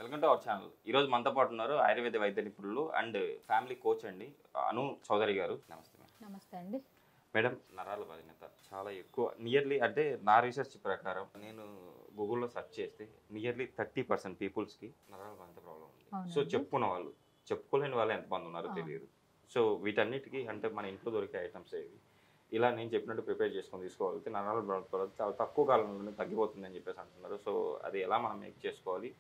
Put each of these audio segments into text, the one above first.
Welcome to our channel. ఈ రోజు మనతో పాటు ఉన్నారు ఆయుర్వేద వైద్య నిపుణులు అండ్ ఫ్యామిలీ కోచ్ అండి అను చౌదరి గారు. నమస్తే మేడం. నమస్తే అండి. మేడం, నరాల బలహీనత చాలా ఎక్కువ, నియర్లీ అంటే నా రీసెర్చ్ ప్రకారం నేను గూగుల్లో సెర్చ్ చేస్తే నియర్లీ 30% పీపుల్స్కి నరాల బలహీనత ప్రాబ్లం ఉంది. సో చెప్పుకున్న వాళ్ళు, చెప్పుకోలేని వాళ్ళు ఎంతమంది ఉన్నారో తెలియదు. సో వీటన్నిటికీ అంటే మన ఇంట్లో దొరికే ఐటమ్స్ ఏవి ఇలా నేను చెప్పినట్టు ప్రిపేర్ చేసుకొని తీసుకోగలిగితే నరాల బలహీనత చాలా తక్కువ కాలంలోనే తగ్గిపోతుంది అని చెప్పేసి అంటున్నారు. సో అది ఎలా మనం మేక్ చేసుకోవాలి,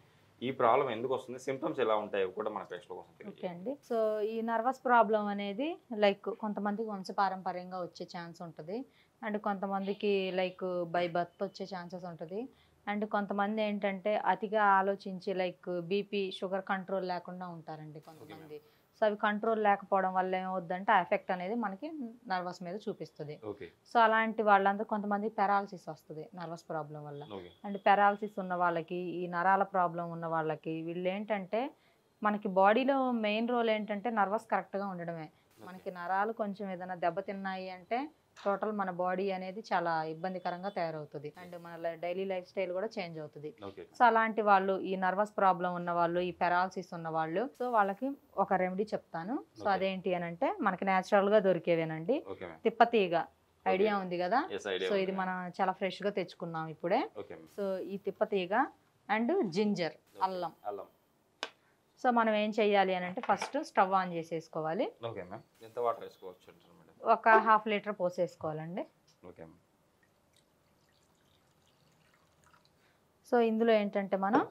ఈ ప్రాబ్లం ఎందుకు వస్తుంది, సిమ్టమ్స్ ఎలా ఉంటాయో కూడా మన పేషెంట్ల కోసం తెలియదు. ఓకే అండి. సో ఈ నర్వస్ ప్రాబ్లం అనేది లైక్ కొంతమందికి వంశపారంపర్యంగా వచ్చే ఛాన్స్ ఉంటుంది, అండ్ కొంతమందికి లైక్ బై బర్త్ వచ్చే ఛాన్సెస్ ఉంటుంది, అండ్ కొంతమంది ఏంటంటే అతిగా ఆలోచించి లైక్ బీపీ షుగర్ కంట్రోల్ లేకుండా ఉంటారండి కొంతమంది. సో అవి కంట్రోల్ లేకపోవడం వల్ల ఏమవుద్దంటే ఆ ఎఫెక్ట్ అనేది మనకి నర్వస్ మీద చూపిస్తుంది. సో అలాంటి వాళ్ళందరూ కొంతమంది పెరాలసిస్ వస్తుంది నర్వస్ ప్రాబ్లం వల్ల. అండ్ పెరాలసిస్ ఉన్న వాళ్ళకి, ఈ నరాల ప్రాబ్లం ఉన్న వాళ్ళకి, వీళ్ళు ఏంటంటే మనకి బాడీలో మెయిన్ రోల్ ఏంటంటే నర్వస్ కరెక్ట్గా ఉండడమే. మనకి నరాలు కొంచెం ఏదైనా దెబ్బతిన్నాయి అంటే టోటల్ మన బాడీ అనేది చాలా ఇబ్బందికరంగా తయారవుతుంది, అండ్ మన డైలీ లైఫ్ స్టైల్ కూడా చేంజ్ అవుతుంది. సో అలాంటి వాళ్ళు, ఈ నర్వస్ ప్రాబ్లం ఉన్న వాళ్ళు, ఈ పెరాలసిస్ ఉన్న వాళ్ళు, సో వాళ్ళకి ఒక రెమెడీ చెప్తాను. సో అదేంటి అని అంటే మనకి న్యాచురల్ గా దొరికేవేనండి. తిప్పతీగ ఐడియా ఉంది కదా. సో ఇది మనం చాలా ఫ్రెష్ గా తెచ్చుకున్నాం ఇప్పుడే. సో ఈ తిప్పతీగ అండ్ జింజర్, అల్లం. సో మనం ఏం చెయ్యాలి అని అంటే ఫస్ట్ స్టవ్ ఆన్ చేసేసుకోవాలి. ఎంత వాటర్ వేసుకోవచ్చు? ఒక 1/2 లీటర్ పోసేసుకోవాలండి. సో ఇందులో ఏంటంటే మనం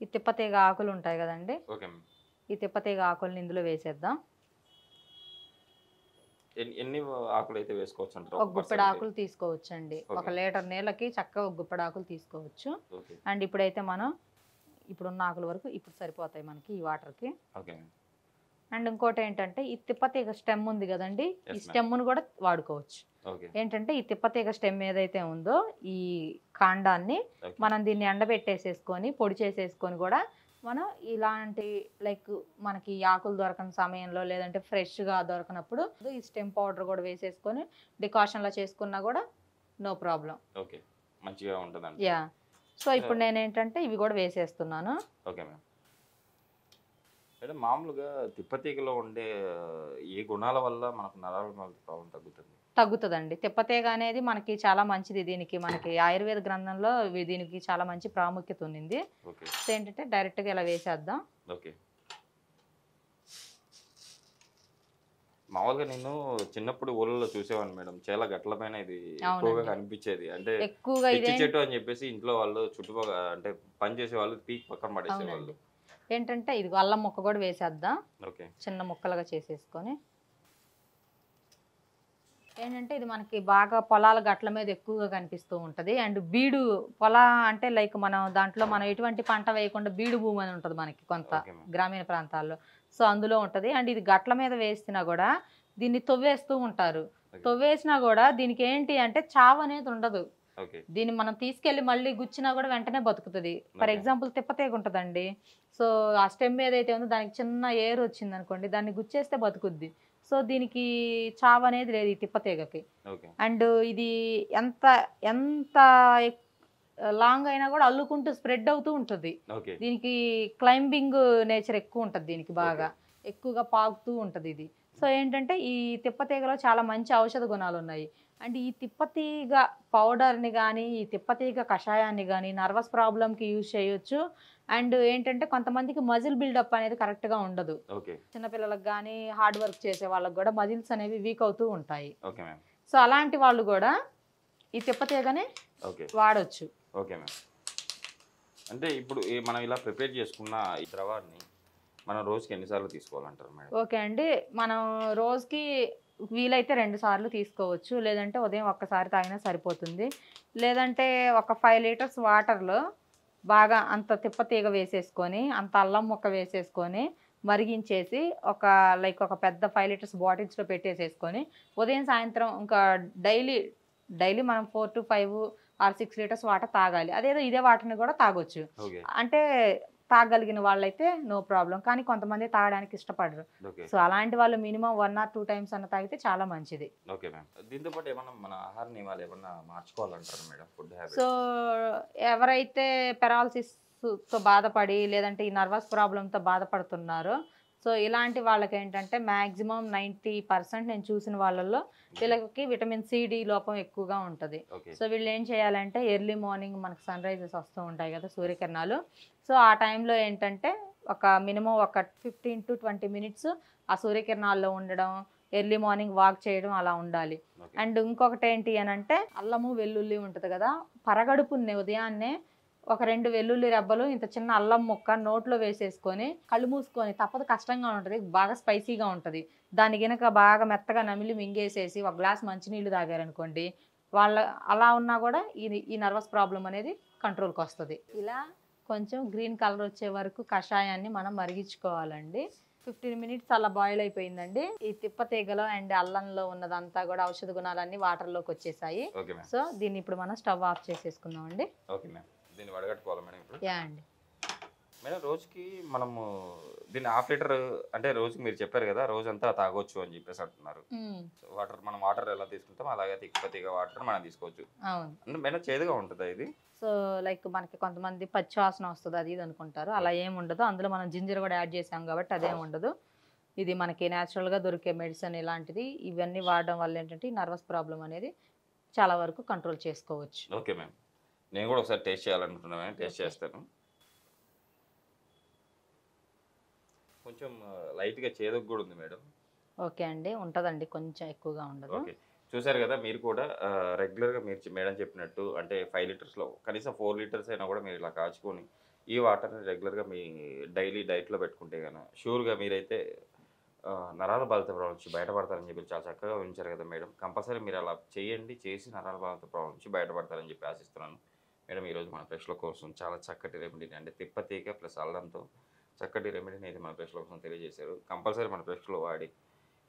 ఈ తిప్పతీగ ఆకులు ఉంటాయి కదండి, ఈ తిప్పతీగ ఆకుల్ని ఇందులో వేసేద్దాం. ఎన్ని ఆకులు అయితే వేసుకోవచ్చు అంటారు? ఒక గుప్పెడు ఆకులు తీసుకోవచ్చండి. 1 లీటర్ నీళ్ళకి చక్కగా ఒక గుప్పెడు ఆకులు తీసుకోవచ్చు. అండ్ ఇప్పుడైతే మనం ఇప్పుడున్న ఆకుల వరకు ఇప్పుడు సరిపోతాయి మనకి ఈ వాటర్కి. అండ్ ఇంకోటి ఏంటంటే ఈ తిప్పతీగ స్టెమ్ ఉంది కదండి, ఈ స్టెమ్ను కూడా వాడుకోవచ్చు. ఏంటంటే ఈ తిప్పతీగ స్టెమ్ ఏదైతే ఉందో ఈ కాండాన్ని మనం దీన్ని ఎండబెట్టేసేసుకొని పొడి చేసేసుకొని కూడా మనం ఇలాంటి లైక్ మనకి ఆకులు దొరకని సమయంలో లేదంటే ఫ్రెష్గా దొరకనప్పుడు ఈ స్టెమ్ పౌడర్ కూడా వేసేసుకొని డికాషన్లో చేసుకున్నా కూడా నో ప్రాబ్లం. మంచిగా ఉంటుంది. యా. సో ఇప్పుడు నేను ఏంటంటే ఇవి కూడా వేసేస్తున్నాను. అంటే మామూలుగా తిప్పతీగలో ఉండే ఏ గుణాల వల్ల మనకు నరాల ప్రాబ్లం తగ్గుతుందండి? తిప్పతీగ అనేది మనకి చాలా మంచిది. దీనికి మనకి ఆయుర్వేద గ్రంథంలో దీనికి చాలా మంచి ప్రాముఖ్యత ఉంది. ఏంటంటే డైరెక్ట్గా ఇలా వేసేద్దాం. మామూలుగా నేను చిన్నప్పుడు ఊళ్ళలో చూసేవాడిని మేడం, చాలా గట్ల పైన ఇది ఎక్కువగా కనిపించేది. అంటే ఎక్కువగా చెట్టు అని చెప్పేసి ఇంట్లో వాళ్ళు చుట్టుపక్కల అంటే పని చేసే వాళ్ళు పీక్ పక్కన పడేసేవాళ్ళు. ఏంటంటే ఇది అల్లం ముక్క కూడా వేసేద్దాం, చిన్న ముక్కలుగా చేసేసుకొని. ఏంటంటే ఇది మనకి బాగా పొలాల గట్ల మీద ఎక్కువగా కనిపిస్తూ ఉంటుంది. అండ్ బీడు పొల అంటే లైక్ మనం దాంట్లో మనం ఎటువంటి పంట వేయకుండా బీడు భూమి అని ఉంటుంది మనకి కొంత గ్రామీణ ప్రాంతాల్లో. సో అందులో ఉంటుంది. అండ్ ఇది గట్ల మీద వేసినా కూడా దీన్ని తవ్వేస్తూ ఉంటారు. తవ్వేసినా కూడా దీనికి ఏంటి అంటే చావు అనేది ఉండదు. దీన్ని మనం తీసుకెళ్లి మళ్ళీ గుచ్చినా కూడా వెంటనే బతుకుతుంది. ఫర్ ఎగ్జాంపుల్ తిప్పతీగ ఉంటుందండి. సో ఆ స్టెమ్ ఏదైతే ఉందో దానికి చిన్న ఏర్ వచ్చింది అనుకోండి, దాన్ని గుచ్చేస్తే బతుకుద్ది. సో దీనికి చావు అనేది లేదు ఈ తిప్పతీగకి. అండ్ ఇది ఎంత ఎంత లాంగ్ అయినా కూడా అల్లుకుంటూ స్ప్రెడ్ అవుతూ ఉంటుంది. దీనికి క్లైంబింగ్ నేచర్ ఎక్కువ ఉంటుంది, దీనికి బాగా ఎక్కువగా పాకుతూ ఉంటుంది ఇది. సో ఏంటంటే ఈ తిప్పతీగలో చాలా మంచి ఔషధ గుణాలు ఉన్నాయి. అండ్ ఈ తిప్పతీగ పౌడర్ని కానీ ఈ తిప్పతీగ కషాయాన్ని కానీ నర్వస్ ప్రాబ్లంకి యూజ్ చేయొచ్చు. అండ్ ఏంటంటే కొంతమందికి మజిల్ బిల్డప్ అనేది కరెక్ట్గా ఉండదు. చిన్నపిల్లలకు కానీ హార్డ్ వర్క్ చేసే వాళ్ళకి కూడా మజిల్స్ అనేవి వీక్ అవుతూ ఉంటాయి. సో అలాంటి వాళ్ళు కూడా ఈ తిప్పతీగని వాడచ్చు. అంటే ఇప్పుడు మనం ఇలా ప్రిపేర్ చేసుకున్న ఈ ద్రవాన్ని మనం రోజుకి ఎన్నిసార్లు తీసుకోవాలంటారు మేడం? ఓకే అండి, మనం రోజుకి వీలైతే 2 సార్లు తీసుకోవచ్చు, లేదంటే ఉదయం ఒక్కసారి తాగినా సరిపోతుంది. లేదంటే ఒక 5 లీటర్స్ వాటర్లో బాగా అంత తిప్పతీగ వేసేసుకొని అంత అల్లం ముక్క వేసేసుకొని మరిగించేసి ఒక పెద్ద 5 లీటర్స్ బాటిల్స్లో పెట్టేసేసుకొని ఉదయం సాయంత్రం ఇంకా డైలీ మనం 4 to 5 or 6 లీటర్స్ వాటర్ తాగాలి. అదేదో ఇదే వాటర్ని కూడా తాగొచ్చు. అంటే తాగలిగిన వాళ్ళైతే నో ప్రాబ్లం, కానీ కొంతమంది తాగడానికి ఇష్టపడరు. సో అలాంటి వాళ్ళు మినిమం 1 or 2 times అన్న తాగితే చాలా మంచిది. దీంతో పాటు ఏమన్నా మన ఆహార నియమాలు ఏమన్నా మార్చుకోవాలంటారు మేడం? Food habits. సో ఎవరైతే పెరాలసిస్ తో బాధపడి లేదంటే ఈ నర్వస్ ప్రాబ్లంతో బాధపడుతున్నారో, సో ఇలాంటి వాళ్ళకి ఏంటంటే మ్యాక్సిమం 90% నేను చూసిన వాళ్ళల్లో వీళ్ళకి విటమిన్ సి డి లోపం ఎక్కువగా ఉంటుంది. సో వీళ్ళు ఏం చేయాలంటే ఎర్లీ మార్నింగ్ మనకు సన్ రైజెస్ వస్తూ ఉంటాయి కదా సూర్యకిరణాలు. సో ఆ టైంలో ఏంటంటే ఒక మినిమం ఒక 15 to 20 మినిట్స్ ఆ సూర్యకిరణాల్లో ఉండడం, ఎర్లీ మార్నింగ్ వాక్ చేయడం అలా ఉండాలి. అండ్ ఇంకొకటి ఏంటి అని అంటే అల్లము వెల్లుల్లి ఉంటుంది కదా, పరగడుపుని ఉదయాన్నే ఒక 2 వెల్లుల్లి రెబ్బలు ఇంత చిన్న అల్లం ముక్క నోట్లో వేసేసుకొని కళ్ళు మూసుకొని, తప్పదు కష్టంగా ఉంటుంది, బాగా స్పైసీగా ఉంటుంది, దాన్ని గినక బాగా మెత్తగా నమిలి మింగేసేసి ఒక గ్లాస్ మంచినీళ్ళు తాగారనుకోండి, వాళ్ళ అలా ఉన్నా కూడా ఈ నర్వస్ ప్రాబ్లం అనేది కంట్రోల్కి వస్తుంది. ఇలా కొంచెం గ్రీన్ కలర్ వచ్చే వరకు కషాయాన్ని మనం మరిగించుకోవాలండి. 15 మినిట్స్ అలా బాయిల్ అయిపోయిందండి. ఈ తిప్పతీగలో అండ్ అల్లంలో ఉన్నదంతా కూడా ఔషధ గుణాలన్నీ వాటర్లోకి వచ్చేసాయి. సో దీన్ని ఇప్పుడు మనం స్టవ్ ఆఫ్ చేసేసుకుందాం అండి. ఓకే మ్యామ్, దీన్ని వడగట్టుకోవాలి మేడం ఇప్పుడు. యా అండి. మేడం రోజుకి మనము దీన్ని హాఫ్ లీటర్ అంటే రోజుకి మీరు చెప్పారు కదా రోజంతా తాగొచ్చు అని చెప్పేసి అంటున్నారు. వాటర్ మనం వాటర్ ఎలా తీసుకుంటాం అలాగే తిప్పతీగ వాటర్ మనం తీసుకోవచ్చు. అవును మేడం చేదుగా ఉంటుందా ఇది? సో లైక్ మనకి కొంతమంది పచ్చి వాసన వస్తుంది అది ఇది అనుకుంటారు, అలా ఏమి ఉండదు. అందులో మనం జింజర్ కూడా యాడ్ చేసాం కాబట్టి అదేం ఉండదు. ఇది మనకి న్యాచురల్గా దొరికే మెడిసిన్ ఇలాంటిది. ఇవన్నీ వాడడం వల్ల ఏంటంటే ఈ నర్వస్ ప్రాబ్లం అనేది చాలా వరకు కంట్రోల్ చేసుకోవచ్చు. ఓకే మ్యామ్, నేను కూడా ఒకసారి టేస్ట్ చేయాలనుకుంటున్నాను, టేస్ట్ చేస్తాను. కొంచెం లైట్గా చేదుకు కూడా ఉంది మేడం. ఓకే అండి, ఉంటుందండి, కొంచెం ఎక్కువగా ఉండదు. ఓకే, చూసారు కదా మీరు కూడా రెగ్యులర్గా మీరు మేడం చెప్పినట్టు అంటే 5 లీటర్స్లో కనీసం 4 లీటర్స్ అయినా కూడా మీరు ఇలా కాచుకొని ఈ వాటర్ని రెగ్యులర్గా మీ డైలీ డైట్లో పెట్టుకుంటే కనుక షూర్గా మీరైతే నరాల బాధిత ప్రాబ్లం నుంచి బయటపడతారని చెప్పి చాలా చక్కగా వివరించారు కదా మేడం. కంపల్సరీ మీరు అలా చేయండి, చేసి నరాల బాధిత ప్రాబ్లం నుంచి బయటపడతారని చెప్పి ఆశిస్తున్నాను మేడం. ఈరోజు మన ప్రెష్ల కోసం చాలా చక్కటి రెమెడీని అంటే తిప్పతీగ ప్లస్ అల్లంతో చక్కటి రెమెడీని అయితే మన ప్రెష్ల కోసం తెలియజేశారు. కంపల్సరీ మన ప్రెష్లో వాడి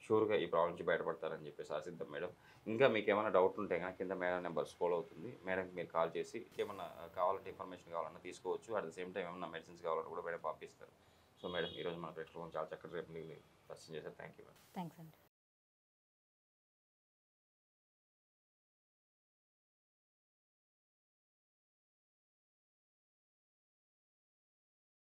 షూర్గా ఈ ప్రాబ్లం నుంచి బయటపడతారని చెప్పేసి ఆశిద్దాం మేడం. ఇంకా మీకు ఏమైనా డౌట్ ఉంటే కనుక కింద మేడం నెంబర్ స్క్రోల్ అవుతుంది, మేడంకి మీరు కాల్ చేసి ఏమన్నా కావాలంటే ఇన్ఫర్మేషన్ కావాలన్నా తీసుకోవచ్చు. అట్ ద సేమ్ టైం ఏమన్నా మెడిసిన్స్ కావాలన్నా కూడా మేడం పంపిస్తారు. సో మేడం ఈరోజు మన ప్రేక్షకులకు చాలా చక్కటి రెమెడీ పరిచయం చేశారు. Thank you madam. థ్యాంక్స్ అండి.